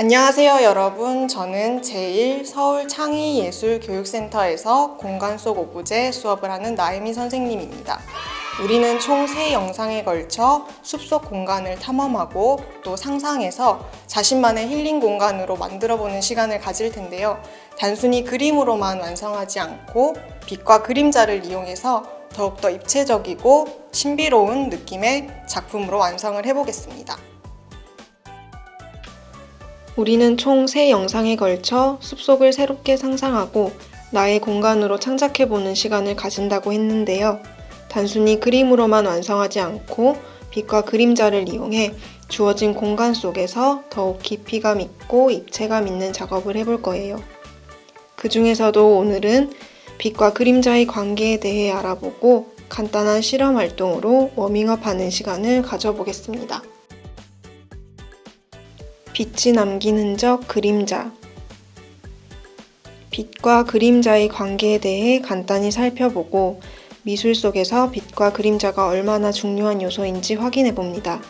안녕하세요, 여러분. 저는 제1서울창의예술교육센터에서 공간 속 오브제 수업을 하는 나혜미 선생님입니다. 우리는 총 3영상에 걸쳐 숲속 공간을 탐험하고 또 상상해서 자신만의 힐링 공간으로 만들어보는 시간을 가질 텐데요. 단순히 그림으로만 완성하지 않고 빛과 그림자를 이용해서 더욱더 입체적이고 신비로운 느낌의 작품으로 완성을 해보겠습니다. 우리는 총 3영상에 걸쳐 숲속을 새롭게 상상하고 나의 공간으로 창작해보는 시간을 가진다고 했는데요. 단순히 그림으로만 완성하지 않고 빛과 그림자를 이용해 주어진 공간 속에서 더욱 깊이감 있고 입체감 있는 작업을 해볼 거예요. 그 중에서도 오늘은 빛과 그림자의 관계에 대해 알아보고 간단한 실험 활동으로 워밍업하는 시간을 가져보겠습니다. 빛이 남긴 흔적 그림자. 빛과 그림자의 관계에 대해 간단히 살펴보고 미술 속에서 빛과 그림자가 얼마나 중요한 요소인지 확인해 봅니다.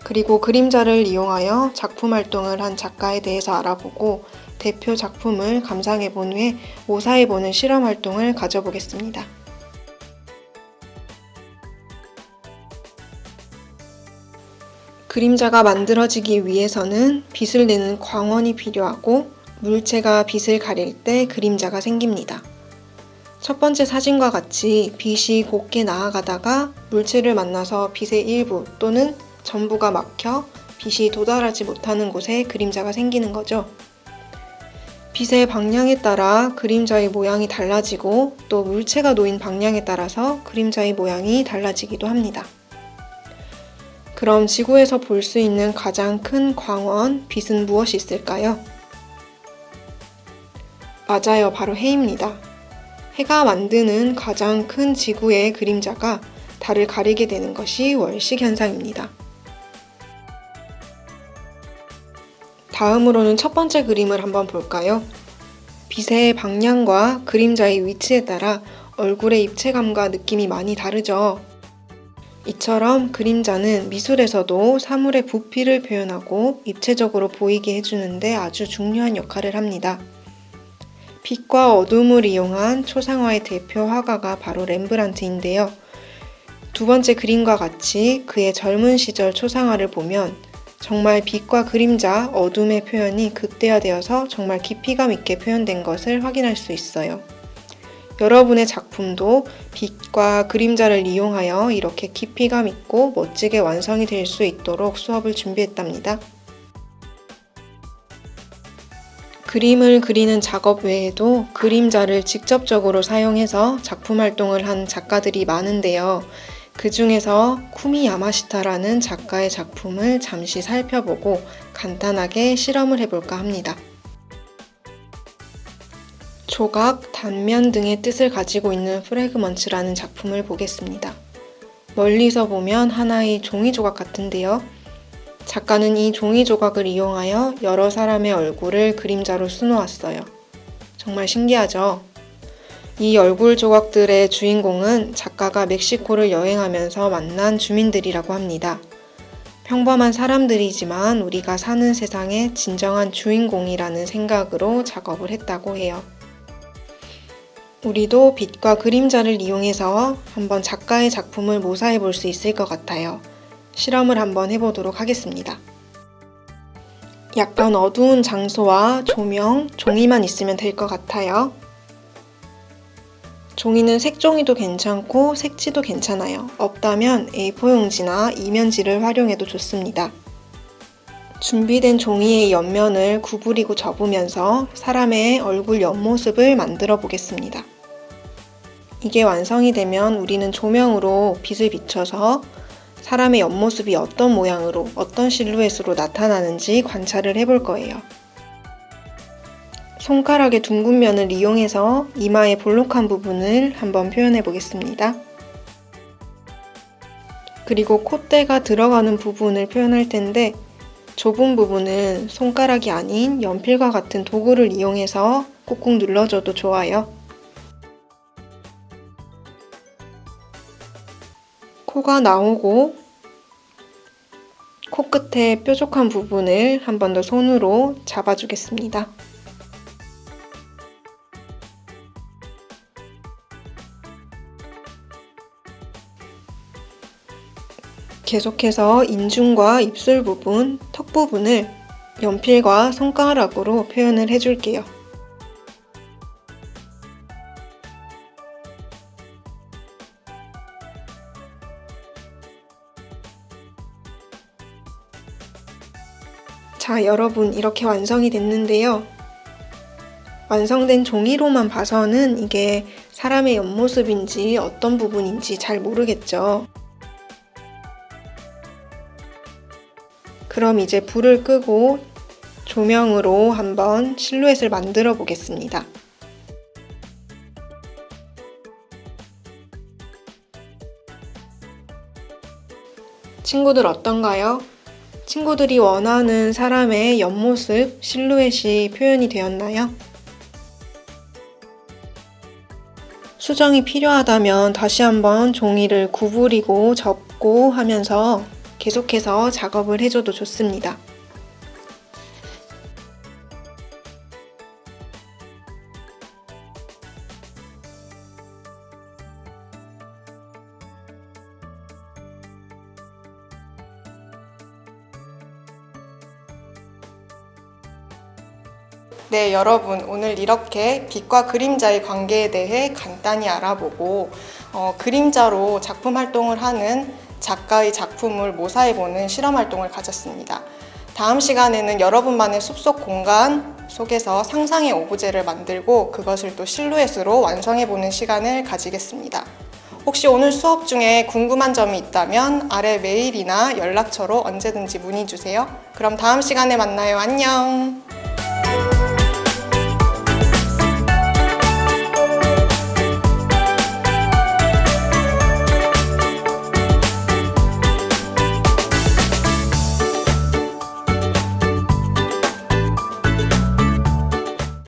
그리고 그림자를 이용하여 작품 활동을 한 작가에 대해서 알아보고 대표 작품을 감상해 본 후에 모사해 보는 실험 활동을 가져보겠습니다. 그림자가 만들어지기 위해서는 빛을 내는 광원이 필요하고 물체가 빛을 가릴 때 그림자가 생깁니다. 첫 번째 사진과 같이 빛이 곱게 나아가다가 물체를 만나서 빛의 일부 또는 전부가 막혀 빛이 도달하지 못하는 곳에 그림자가 생기는 거죠. 빛의 방향에 따라 그림자의 모양이 달라지고 또 물체가 놓인 방향에 따라서 그림자의 모양이 달라지기도 합니다. 그럼 지구에서 볼 수 있는 가장 큰 광원, 빛은 무엇이 있을까요? 맞아요, 바로 해입니다. 해가 만드는 가장 큰 지구의 그림자가 달을 가리게 되는 것이 월식 현상입니다. 다음으로는 첫 번째 그림을 한번 볼까요? 빛의 방향과 그림자의 위치에 따라 얼굴의 입체감과 느낌이 많이 다르죠. 이처럼 그림자는 미술에서도 사물의 부피를 표현하고 입체적으로 보이게 해주는데 아주 중요한 역할을 합니다. 빛과 어둠을 이용한 초상화의 대표 화가가 바로 렘브란트인데요. 두 번째 그림과 같이 그의 젊은 시절 초상화를 보면 정말 빛과 그림자, 어둠의 표현이 극대화되어서 정말 깊이감 있게 표현된 것을 확인할 수 있어요. 여러분의 작품도 빛과 그림자를 이용하여 이렇게 깊이감 있고 멋지게 완성이 될 수 있도록 수업을 준비했답니다. 그림을 그리는 작업 외에도 그림자를 직접적으로 사용해서 작품 활동을 한 작가들이 많은데요. 그 중에서 쿠미 야마시타라는 작가의 작품을 잠시 살펴보고 간단하게 실험을 해볼까 합니다. 조각, 단면 등의 뜻을 가지고 있는 프래그먼츠라는 작품을 보겠습니다. 멀리서 보면 하나의 종이 조각 같은데요. 작가는 이 종이 조각을 이용하여 여러 사람의 얼굴을 그림자로 수놓았어요. 정말 신기하죠? 이 얼굴 조각들의 주인공은 작가가 멕시코를 여행하면서 만난 주민들이라고 합니다. 평범한 사람들이지만 우리가 사는 세상의 진정한 주인공이라는 생각으로 작업을 했다고 해요. 우리도 빛과 그림자를 이용해서 한번 작가의 작품을 모사해 볼 수 있을 것 같아요. 실험을 한번 해보도록 하겠습니다. 약간 어두운 장소와 조명, 종이만 있으면 될 것 같아요. 종이는 색종이도 괜찮고 색지도 괜찮아요. 없다면 A4 용지나 이면지를 활용해도 좋습니다. 준비된 종이의 옆면을 구부리고 접으면서 사람의 얼굴 옆모습을 만들어 보겠습니다. 이게 완성이 되면 우리는 조명으로 빛을 비춰서 사람의 옆모습이 어떤 모양으로, 어떤 실루엣으로 나타나는지 관찰을 해볼 거예요. 손가락의 둥근 면을 이용해서 이마의 볼록한 부분을 한번 표현해 보겠습니다. 그리고 콧대가 들어가는 부분을 표현할 텐데 좁은 부분은 손가락이 아닌 연필과 같은 도구를 이용해서 꾹꾹 눌러줘도 좋아요. 코가 나오고 코끝에 뾰족한 부분을 한 번 더 손으로 잡아주겠습니다. 계속해서 인중과 입술 부분, 턱 부분을 연필과 손가락으로 표현을 해줄게요. 자, 여러분 이렇게 완성이 됐는데요. 완성된 종이로만 봐서는 이게 사람의 옆모습인지 어떤 부분인지 잘 모르겠죠. 그럼 이제 불을 끄고 조명으로 한번 실루엣을 만들어 보겠습니다. 친구들 어떤가요? 친구들이 원하는 사람의 옆모습, 실루엣이 표현이 되었나요? 수정이 필요하다면 다시 한번 종이를 구부리고 접고 하면서 계속해서 작업을 해줘도 좋습니다. 네, 여러분 오늘 이렇게 빛과 그림자의 관계에 대해 간단히 알아보고 그림자로 작품 활동을 하는 작가의 작품을 모사해보는 실험 활동을 가졌습니다. 다음 시간에는 여러분만의 숲속 공간 속에서 상상의 오브제를 만들고 그것을 또 실루엣으로 완성해보는 시간을 가지겠습니다. 혹시 오늘 수업 중에 궁금한 점이 있다면 아래 메일이나 연락처로 언제든지 문의 주세요. 그럼 다음 시간에 만나요. 안녕!